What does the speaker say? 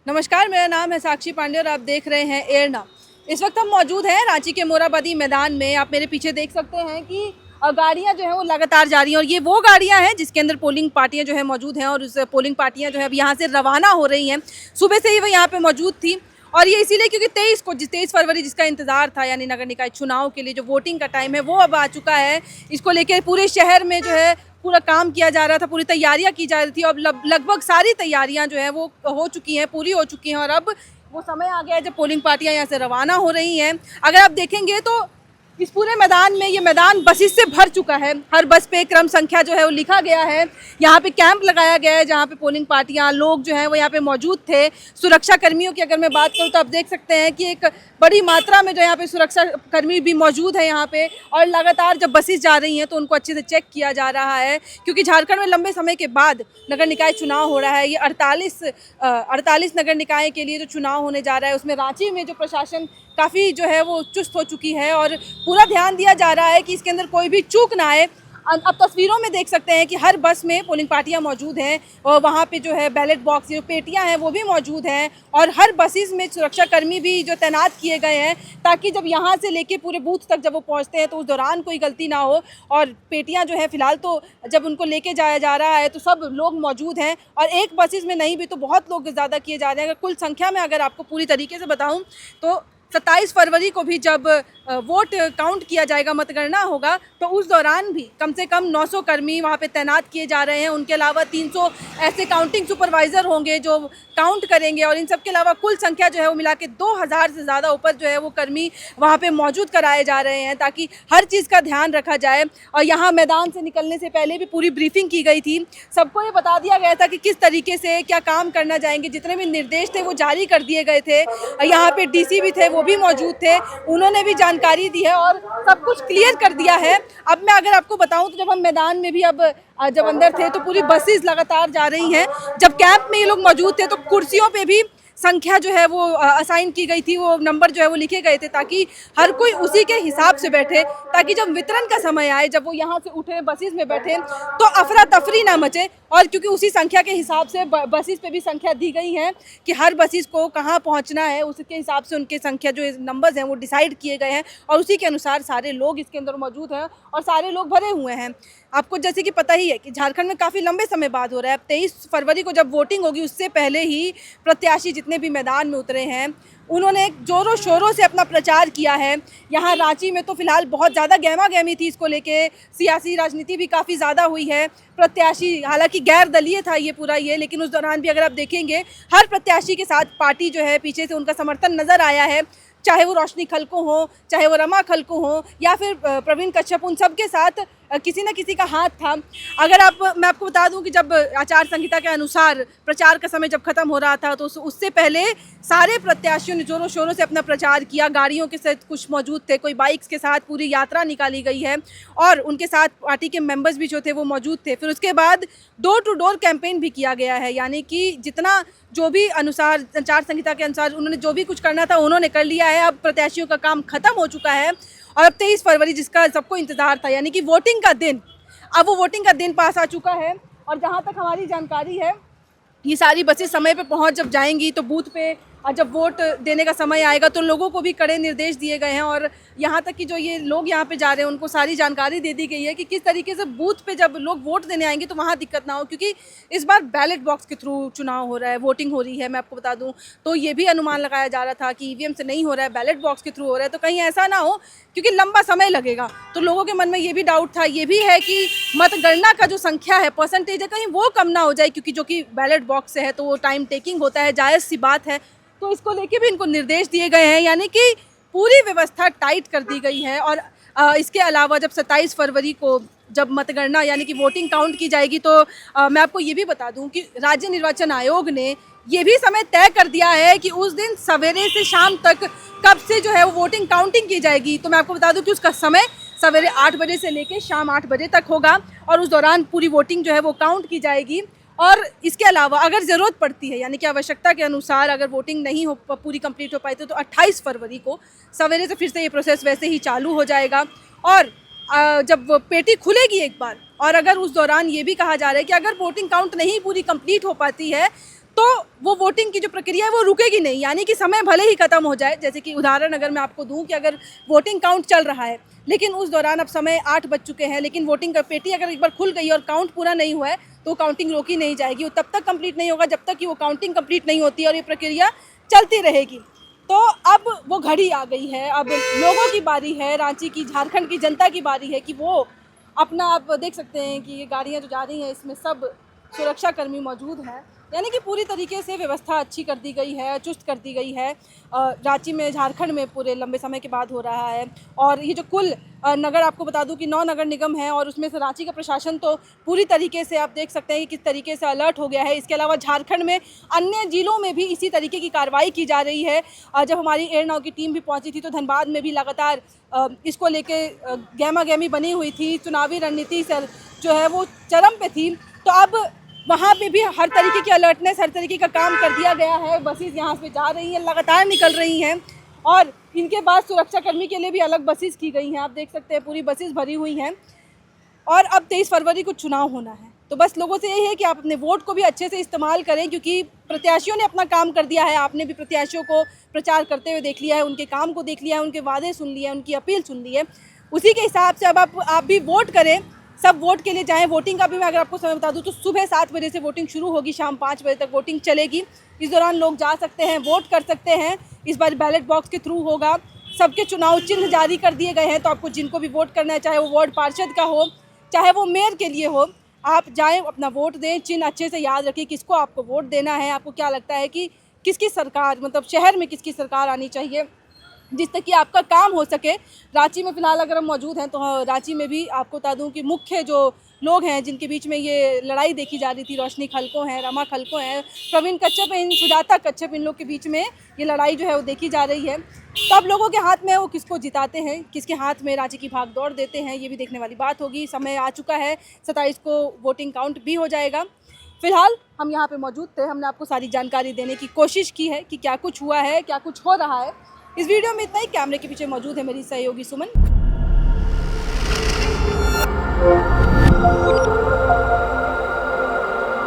नमस्कार, मेरा नाम है साक्षी पांडे और आप देख रहे हैं एयर नाउ। इस वक्त हम मौजूद हैं रांची के मोरहाबादी मैदान में। आप मेरे पीछे देख सकते हैं कि गाड़ियां जो है वो लगातार जा रही हैं और ये वो गाड़ियां हैं जिसके अंदर पोलिंग पार्टियां जो है मौजूद हैं और उस पोलिंग पार्टियां जो है अब यहाँ से रवाना हो रही हैं। सुबह से ही वो यहाँ पे मौजूद थी और ये इसीलिए क्योंकि 23 फरवरी जिसका इंतजार था, यानी नगर निकाय चुनाव के लिए जो वोटिंग का टाइम है वो अब आ चुका है। इसको लेकर पूरे शहर में जो है पूरा काम किया जा रहा था, पूरी तैयारियां की जा रही थी। अब लगभग सारी तैयारियां जो है वो हो चुकी हैं, पूरी हो चुकी हैं और अब वो समय आ गया है जब पोलिंग पार्टियां यहाँ से रवाना हो रही हैं। अगर आप देखेंगे तो इस पूरे मैदान में ये मैदान बसेस से भर चुका है। हर बस पे क्रम संख्या जो है वो लिखा गया है। यहाँ पे कैंप लगाया गया है जहाँ पे पोलिंग पार्टियाँ लोग जो हैं वो यहाँ पे मौजूद थे। सुरक्षा कर्मियों की अगर मैं बात करूँ तो आप देख सकते हैं कि एक बड़ी मात्रा में जो यहाँ पे सुरक्षा कर्मी भी मौजूद है यहाँ पे। और लगातार जब बसेस जा रही हैं तो उनको अच्छे से चेक किया जा रहा है, क्योंकि झारखंड में लंबे समय के बाद नगर निकाय चुनाव हो रहा है। ये 48 नगर निकाय के लिए जो चुनाव होने जा रहा है उसमें रांची में जो प्रशासन काफ़ी जो है वो चुस्त हो चुकी है और पूरा ध्यान दिया जा रहा है कि इसके अंदर कोई भी चूक ना आए। अब तस्वीरों में देख सकते हैं कि हर बस में पोलिंग पार्टियां मौजूद हैं और वहाँ पे जो है बैलेट बॉक्स जो पेटियां हैं वो भी मौजूद हैं और हर बसेस में सुरक्षाकर्मी भी जो तैनात किए गए हैं, ताकि जब यहाँ से लेके पूरे बूथ तक जब वो पहुँचते हैं तो उस दौरान कोई गलती ना हो। और पेटियां जो है फ़िलहाल तो जब उनको लेके जाया जा रहा है तो सब लोग मौजूद हैं और एक बसेस में नहीं भी तो बहुत लोग ज़्यादा किए जा रहे हैं। अगर कुल संख्या में अगर आपको पूरी तरीके से बताऊँ तो 27 फरवरी को भी जब वोट काउंट किया जाएगा, मतगणना होगा, तो उस दौरान भी कम से कम 900 कर्मी वहाँ पे तैनात किए जा रहे हैं। उनके अलावा 300 ऐसे काउंटिंग सुपरवाइज़र होंगे जो काउंट करेंगे और इन सब के अलावा कुल संख्या जो है वो मिला के 2000 से ज़्यादा ऊपर जो है वो कर्मी वहाँ पे मौजूद कराए जा रहे हैं, ताकि हर चीज़ का ध्यान रखा जाए। और यहाँ मैदान से निकलने से पहले भी पूरी ब्रीफिंग की गई थी। सबको ये बता दिया गया था कि किस तरीके से क्या काम करना चाहेंगे। जितने भी निर्देश थे वो जारी कर दिए गए थे। यहाँ पे डीसी भी थे, वो भी मौजूद थे, उन्होंने भी जानकारी दी है और सब कुछ क्लियर कर दिया है। अब मैं अगर आपको बताऊं तो जब हम मैदान में भी जब अंदर थे तो पूरी बसेस लगातार जा रही हैं। जब कैंप में ये लोग मौजूद थे तो कुर्सियों पे भी संख्या जो है वो असाइन की गई थी, वो नंबर जो है वो लिखे गए थे ताकि हर कोई उसी के हिसाब से बैठे, ताकि जब वितरण का समय आए, जब वो यहाँ से उठे बसेस में बैठे तो अफरा तफरी ना मचे। और क्योंकि उसी संख्या के हिसाब से बसेस पे भी संख्या दी गई है कि हर बसेस को कहाँ पहुँचना है, उसके हिसाब से उनके संख्या जो नंबर्स हैं वो डिसाइड किए गए हैं और उसी के अनुसार सारे लोग इसके अंदर मौजूद हैं और सारे लोग भरे हुए हैं। आपको जैसे कि पता ही है कि झारखंड में काफ़ी लंबे समय बाद हो रहा है। अब 23 फरवरी को जब वोटिंग होगी उससे पहले ही प्रत्याशी जितने भी मैदान में उतरे हैं उन्होंने जोरों शोरों से अपना प्रचार किया है। यहाँ रांची में तो फिलहाल बहुत ज़्यादा गहमा गहमी थी, इसको लेके सियासी राजनीति भी काफ़ी ज़्यादा हुई है। प्रत्याशी हालांकि गैर दलीय था ये पूरा लेकिन उस दौरान भी अगर आप देखेंगे हर प्रत्याशी के साथ पार्टी जो है पीछे से उनका समर्थन नज़र आया है, चाहे वो रोशनी खलको हो, चाहे वो रमा खलको हो या फिर प्रवीण कश्यप, उन सब के साथ किसी न किसी का हाथ था। अगर मैं आपको बता दूं कि जब आचार संहिता के अनुसार प्रचार का समय जब ख़त्म हो रहा था तो उससे पहले सारे प्रत्याशियों ने जोरों शोरों से अपना प्रचार किया। गाड़ियों के साथ कुछ मौजूद थे, कोई बाइक्स के साथ पूरी यात्रा निकाली गई है और उनके साथ पार्टी के मेंबर्स भी जो थे वो मौजूद थे। फिर उसके बाद डोर टू डोर कैंपेन भी किया गया है, यानी कि जितना जो भी अनुसार आचार संहिता के अनुसार उन्होंने जो भी कुछ करना था उन्होंने कर लिया है। अब प्रत्याशियों का काम ख़त्म हो चुका है और अब 23 फरवरी जिसका सबको इंतज़ार था, यानी कि वोटिंग का दिन, अब वो वोटिंग का दिन पास आ चुका है। और जहाँ तक हमारी जानकारी है ये सारी बसें समय पे पहुँच जब जाएंगी तो बूथ पे जब वोट देने का समय आएगा तो लोगों को भी कड़े निर्देश दिए गए हैं और यहाँ तक कि जो ये लोग यहाँ पे जा रहे हैं उनको सारी जानकारी दे दी गई है कि किस तरीके से बूथ पे जब लोग वोट देने आएंगे तो वहाँ दिक्कत ना हो, क्योंकि इस बार बैलेट बॉक्स के थ्रू चुनाव हो रहा है, वोटिंग हो रही है। मैं आपको बता दूँ तो ये भी अनुमान लगाया जा रहा था कि ईवीएम से नहीं हो रहा है, बैलेट बॉक्स के थ्रू हो रहा है, तो कहीं ऐसा ना हो क्योंकि लंबा समय लगेगा। तो लोगों के मन में ये भी डाउट था, ये भी है कि मतगणना का जो संख्या है, परसेंटेज है, कहीं वो कम ना हो जाए, क्योंकि जो कि बैलेट बॉक्स से है तो वो टाइम टेकिंग होता है, जायज़ सी बात है। तो इसको लेके भी इनको निर्देश दिए गए हैं, यानी कि पूरी व्यवस्था टाइट कर दी गई है। और इसके अलावा जब 27 फरवरी को जब मतगणना यानी कि वोटिंग काउंट की जाएगी तो मैं आपको ये भी बता दूं कि राज्य निर्वाचन आयोग ने ये भी समय तय कर दिया है कि उस दिन सवेरे से शाम तक कब से जो है वो वोटिंग काउंटिंग की जाएगी। तो मैं आपको बता दूं कि उसका समय सवेरे 8 बजे से लेकर शाम 8 बजे तक होगा और उस दौरान पूरी वोटिंग जो है वो काउंट की जाएगी। और इसके अलावा अगर ज़रूरत पड़ती है, यानी कि आवश्यकता के अनुसार अगर वोटिंग नहीं हो पूरी कंप्लीट हो पाई तो 28 फरवरी को सवेरे से फिर से ये प्रोसेस वैसे ही चालू हो जाएगा। और जब पेटी खुलेगी एक बार और अगर उस दौरान ये भी कहा जा रहा है कि अगर वोटिंग काउंट नहीं पूरी कंप्लीट हो पाती है तो वो वोटिंग की जो प्रक्रिया है वो रुकेगी नहीं, यानी कि समय भले ही ख़त्म हो जाए। जैसे कि उदाहरण अगर मैं आपको दूं कि अगर वोटिंग काउंट चल रहा है लेकिन उस दौरान अब समय 8 बज चुके हैं, लेकिन वोटिंग का पेटी अगर एक बार खुल गई और काउंट पूरा नहीं हुआ है तो काउंटिंग रोकी नहीं जाएगी, वो तब तक कंप्लीट नहीं होगा जब तक कि वो काउंटिंग कंप्लीट नहीं होती है और ये प्रक्रिया चलती रहेगी। तो अब वो घड़ी आ गई है, अब लोगों की बारी है, रांची की, झारखंड की जनता की बारी है कि वो अपना, आप देख सकते हैं कि ये गाड़ियाँ जो जा रही हैं इसमें सब सुरक्षाकर्मी मौजूद हैं, यानी कि पूरी तरीके से व्यवस्था अच्छी कर दी गई है, चुस्त कर दी गई है। रांची में, झारखंड में पूरे लंबे समय के बाद हो रहा है। और ये जो कुल नगर, आपको बता दूं कि 9 नगर निगम हैं और उसमें से रांची का प्रशासन तो पूरी तरीके से आप देख सकते हैं कि किस तरीके से अलर्ट हो गया है। इसके अलावा झारखंड में अन्य जिलों में भी इसी तरीके की कार्रवाई की जा रही है। जब हमारी एयरनाउ की टीम भी पहुँची थी तो धनबाद में भी लगातार इसको लेके गहमा गहमी बनी हुई थी, चुनावी रणनीति सर जो है वो चरम पे थी। तो अब वहाँ पे भी हर तरीके की अलर्टनेस, हर तरीके का काम कर दिया गया है। बसेस यहाँ से जा रही हैं, लगातार निकल रही हैं और इनके बाद सुरक्षाकर्मी के लिए भी अलग बसेस की गई हैं। आप देख सकते हैं पूरी बसेस भरी हुई हैं। और अब 23 फरवरी को चुनाव होना है, तो बस लोगों से यही है कि आप अपने वोट को भी अच्छे से इस्तेमाल करें, क्योंकि प्रत्याशियों ने अपना काम कर दिया है। आपने भी प्रत्याशियों को प्रचार करते हुए देख लिया है, उनके काम को देख लिया है, उनके वादे सुन लिए हैं, उनकी अपील सुन ली है। उसी के हिसाब से अब आप भी वोट करें, सब वोट के लिए जाएं। वोटिंग का भी मैं अगर आपको समय बता दूं तो सुबह 7 बजे से वोटिंग शुरू होगी, शाम 5 बजे तक वोटिंग चलेगी। इस दौरान लोग जा सकते हैं, वोट कर सकते हैं। इस बार बैलेट बॉक्स के थ्रू होगा। सबके चुनाव चिन्ह जारी कर दिए गए हैं, तो आपको जिनको भी वोट करना है, चाहे वो वार्ड पार्षद का हो, चाहे वो मेयर के लिए हो, आप जाएँ, अपना वोट दें। चिन्ह अच्छे से याद रखिए किसको आपको वोट देना है। आपको क्या लगता है कि किसकी सरकार, मतलब शहर में किसकी सरकार आनी चाहिए जिससे कि आपका काम हो सके। रांची में फ़िलहाल अगर हम मौजूद हैं तो रांची में भी आपको बता दूं कि मुख्य जो लोग हैं जिनके बीच में ये लड़ाई देखी जा रही थी, रोशनी खलको हैं, रमा खलको हैं, प्रवीण कच्छप, इन सुजाता कच्छप, इन लोग के बीच में ये लड़ाई जो है वो देखी जा रही है। तो अब लोगों के हाथ में वो किसको जिताते हैं, किसके हाथ में रांची की भाग दौड़ देते हैं, ये भी देखने वाली बात होगी। समय आ चुका है, 27 को वोटिंग काउंट भी हो जाएगा। फ़िलहाल हम यहाँ पे मौजूद थे, हमने आपको सारी जानकारी देने की कोशिश की है कि क्या कुछ हुआ है, क्या कुछ हो रहा है। इस वीडियो में इतना ही। कैमरे के पीछे मौजूद है मेरी सहयोगी सुमन।